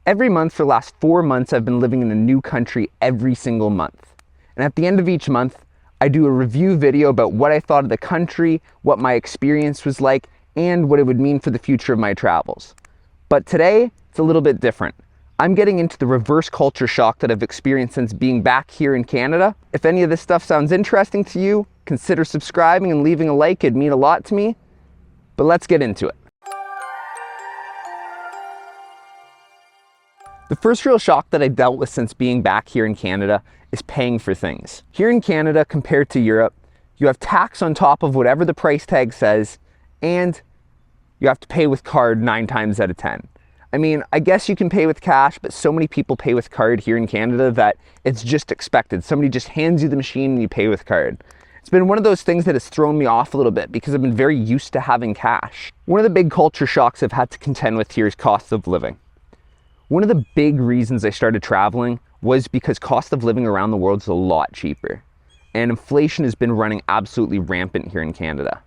Every month for the last 4 months, I've been living in a new country every single month. And at the end of each month, I do a review video about what I thought of the country, what my experience was like, and what it would mean for the future of my travels. But today, it's a little bit different. I'm getting into the reverse culture shock that I've experienced since being back here in Canada. If any of this stuff sounds interesting to you, consider subscribing and leaving a like. It'd mean a lot to me. But let's get into it. The first real shock that I dealt with since being back here in Canada is paying for things. Here in Canada, compared to Europe, you have tax on top of whatever the price tag says, and you have to pay with card 9 times out of 10. I mean, I guess you can pay with cash, but so many people pay with card here in Canada that it's just expected. Somebody just hands you the machine and you pay with card. It's been one of those things that has thrown me off a little bit because I've been very used to having cash. One of the big culture shocks I've had to contend with here is cost of living. One of the big reasons I started traveling was because cost of living around the world is a lot cheaper. And inflation has been running absolutely rampant here in Canada.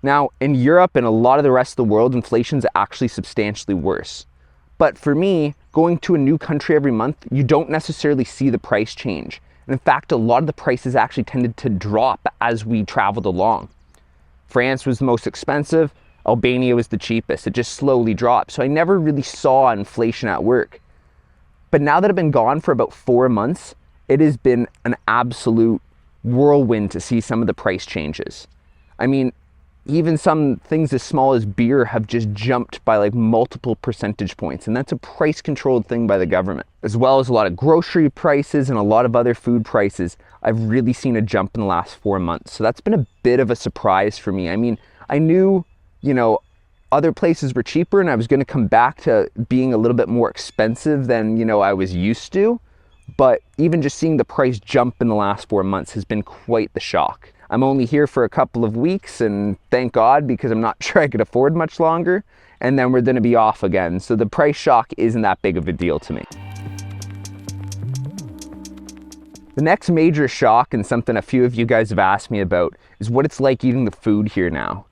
Now, in Europe and a lot of the rest of the world, inflation's actually substantially worse. But for me, going to a new country every month, you don't necessarily see the price change. And in fact, a lot of the prices actually tended to drop as we traveled along. France was the most expensive. Albania was the cheapest. It just slowly dropped. So I never really saw inflation at work. But now that I've been gone for about 4 months, it has been an absolute whirlwind to see some of the price changes. I mean, even some things as small as beer have just jumped by like multiple percentage points. And that's a price controlled thing by the government. As well as a lot of grocery prices and a lot of other food prices. I've really seen a jump in the last 4 months. So that's been a bit of a surprise for me. I mean, I knew, other places were cheaper and I was going to come back to being a little bit more expensive than, I was used to. But even just seeing the price jump in the last 4 months has been quite the shock. I'm only here for a couple of weeks, and thank God, because I'm not sure I could afford much longer. And then we're going to be off again. So the price shock isn't that big of a deal to me. The next major shock, and something a few of you guys have asked me about, is what it's like eating the food here now.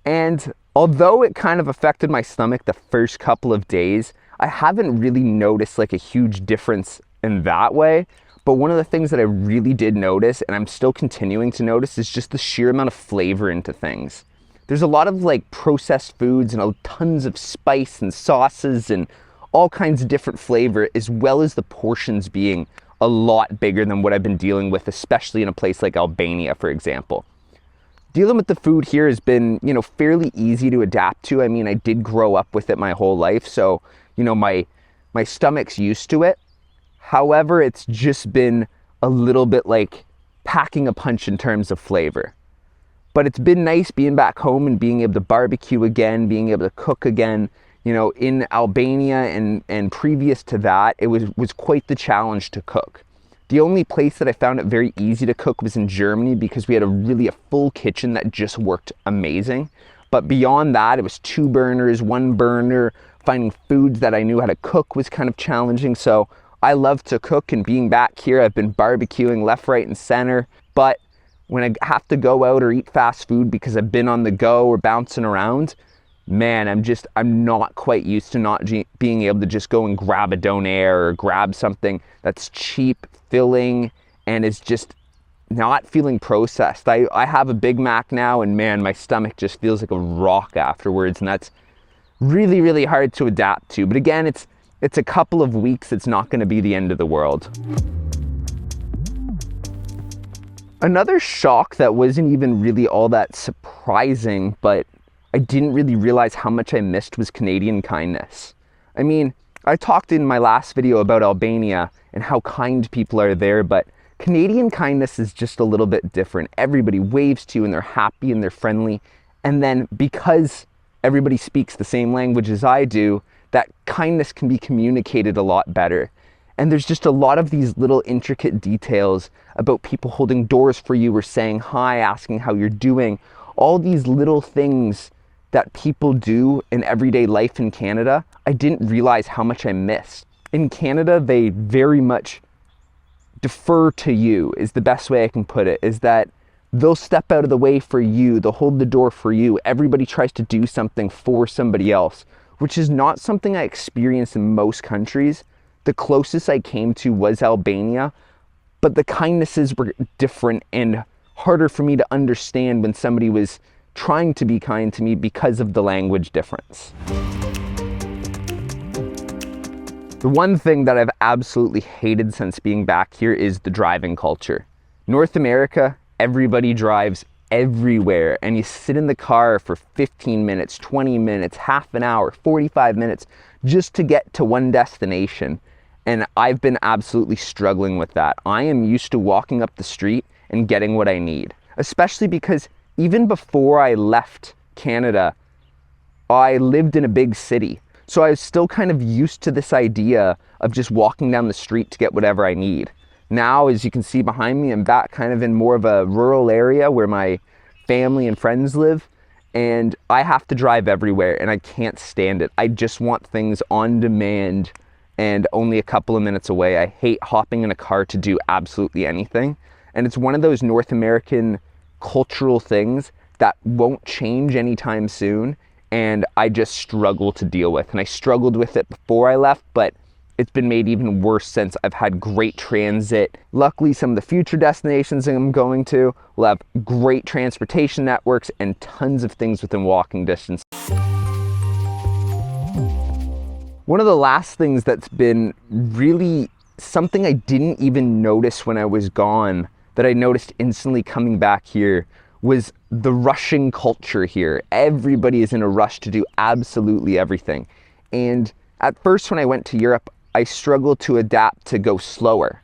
And although it kind of affected my stomach the first couple of days, I haven't really noticed like a huge difference in that way. But one of the things that I really did notice, and I'm still continuing to notice, is just the sheer amount of flavor into things. There's a lot of like processed foods and tons of spice and sauces and all kinds of different flavor, as well as the portions being a lot bigger than what I've been dealing with, especially in a place like Albania, for example. Dealing with the food here has been, fairly easy to adapt to. I mean, I did grow up with it my whole life, so, my stomach's used to it. However, it's just been a little bit like packing a punch in terms of flavor. But it's been nice being back home and being able to barbecue again, being able to cook again. In Albania and previous to that, it was quite the challenge to cook. The only place that I found it very easy to cook was in Germany because we had a full kitchen that just worked amazing. But beyond that, it was 2 burners, 1 burner. Finding foods that I knew how to cook was kind of challenging. So I love to cook, and being back here, I've been barbecuing left, right, and center. But when I have to go out or eat fast food because I've been on the go or bouncing around, man, I'm not quite used to not being able to just go and grab a donair or grab something that's cheap, filling, and is just not feeling processed. I have a Big Mac now, and man, my stomach just feels like a rock afterwards, and that's really, really hard to adapt to. But again, it's a couple of weeks. It's not going to be the end of the world. Another shock that wasn't even really all that surprising, but I didn't really realize how much I missed, was Canadian kindness. I mean, I talked in my last video about Albania and how kind people are there, but Canadian kindness is just a little bit different. Everybody waves to you and they're happy and they're friendly. And then because everybody speaks the same language as I do, that kindness can be communicated a lot better. And there's just a lot of these little intricate details about people holding doors for you or saying hi, asking how you're doing. All these little things that people do in everyday life in Canada, I didn't realize how much I missed. In Canada, they very much defer to you, is the best way I can put it, is that they'll step out of the way for you, they'll hold the door for you. Everybody tries to do something for somebody else. which is not something I experienced in most countries. The closest I came to was Albania, but the kindnesses were different and harder for me to understand when somebody was trying to be kind to me because of the language difference. The one thing that I've absolutely hated since being back here is the driving culture. North America, everybody drives everywhere, and you sit in the car for 15 minutes, 20 minutes, half an hour, 45 minutes just to get to one destination. And I've been absolutely struggling with that. I am used to walking up the street and getting what I need, especially because even before I left Canada, I lived in a big city. So I was still kind of used to this idea of just walking down the street to get whatever I need. Now, as you can see behind me, I'm back kind of in more of a rural area where my family and friends live, and I have to drive everywhere, and I can't stand it. I just want things on demand and only a couple of minutes away. I hate hopping in a car to do absolutely anything. And it's one of those North American cultural things that won't change anytime soon, and I just struggle to deal with. And I struggled with it before I left, but it's been made even worse since. I've had great transit. Luckily, some of the future destinations I'm going to will have great transportation networks and tons of things within walking distance. One of the last things that's been really something I didn't even notice when I was gone, that I noticed instantly coming back here, was the rushing culture here. Everybody is in a rush to do absolutely everything. And at first when I went to Europe, I struggled to adapt to go slower.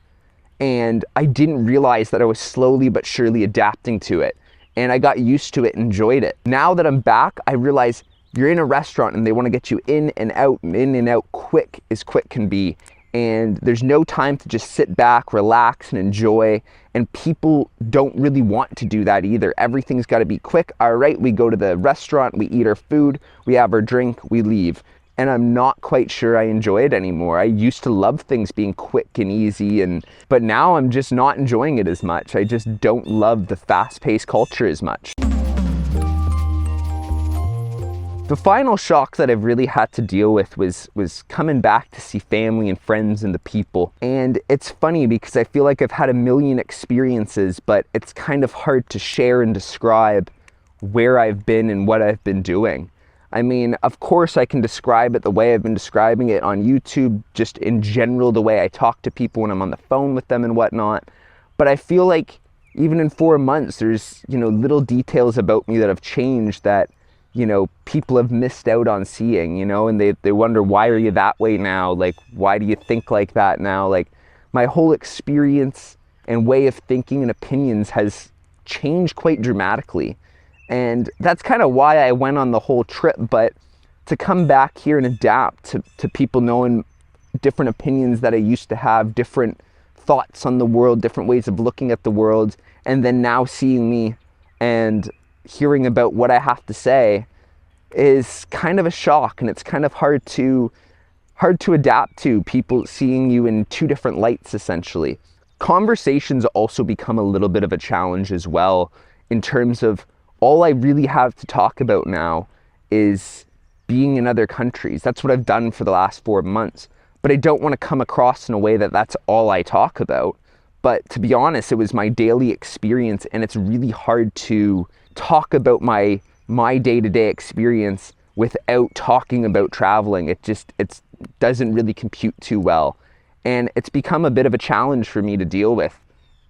And I didn't realize that I was slowly but surely adapting to it. And I got used to it and enjoyed it. Now that I'm back, I realize you're in a restaurant and they want to get you in and out quick as quick can be. And there's no time to just sit back, relax, and enjoy. And people don't really want to do that either. Everything's got to be quick. All right, we go to the restaurant, we eat our food, we have our drink, we leave. And I'm not quite sure I enjoy it anymore. I used to love things being quick and easy, but now I'm just not enjoying it as much. I just don't love the fast-paced culture as much. The final shock that I've really had to deal with was coming back to see family and friends and the people. And it's funny because I feel like I've had a million experiences, but it's kind of hard to share and describe where I've been and what I've been doing. I mean, of course I can describe it the way I've been describing it on YouTube, just in general, the way I talk to people when I'm on the phone with them and whatnot. But I feel like even in 4 months, there's, little details about me that have changed that, people have missed out on seeing, and they wonder, why are you that way now? Like, why do you think like that now? Like, my whole experience and way of thinking and opinions has changed quite dramatically. And that's kind of why I went on the whole trip. But to come back here and adapt to people knowing different opinions that I used to have, different thoughts on the world, different ways of looking at the world, and then now seeing me and hearing about what I have to say is kind of a shock. And it's kind of hard to adapt to people seeing you in two different lights, essentially. Conversations also become a little bit of a challenge as well, in terms of all I really have to talk about now is being in other countries. That's what I've done for the last 4 months. But I don't want to come across in a way that that's all I talk about. But to be honest, it was my daily experience, and it's really hard to talk about my day-to-day experience without talking about traveling. It doesn't really compute too well. And it's become a bit of a challenge for me to deal with.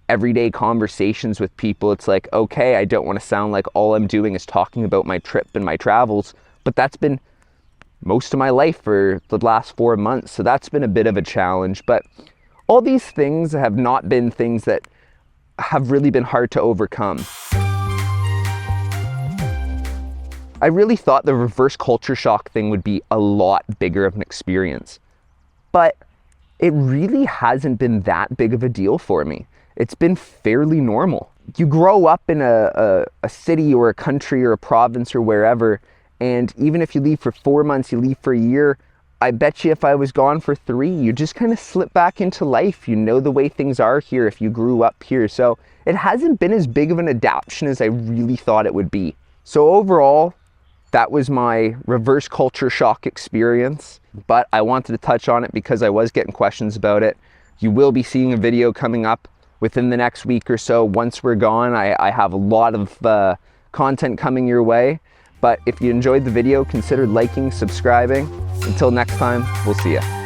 Everyday conversations with people, it's like, okay, I don't want to sound like all I'm doing is talking about my trip and my travels, but that's been most of my life for the last 4 months. So that's been a bit of a challenge. But all these things have not been things that have really been hard to overcome. I really thought the reverse culture shock thing would be a lot bigger of an experience, but it really hasn't been that big of a deal for me. It's been fairly normal. You grow up in a city or a country or a province or wherever, and even if you leave for 4 months, you leave for a year, I bet you if I was gone for 3, you just kind of slip back into life. You know the way things are here if you grew up here. So it hasn't been as big of an adaptation as I really thought it would be. So overall, That was my reverse culture shock experience, but I wanted to touch on it because I was getting questions about it. You will be seeing a video coming up within the next week or so. Once we're gone, I have a lot of content coming your way. But if you enjoyed the video, consider liking, subscribing. Until next time, we'll see ya.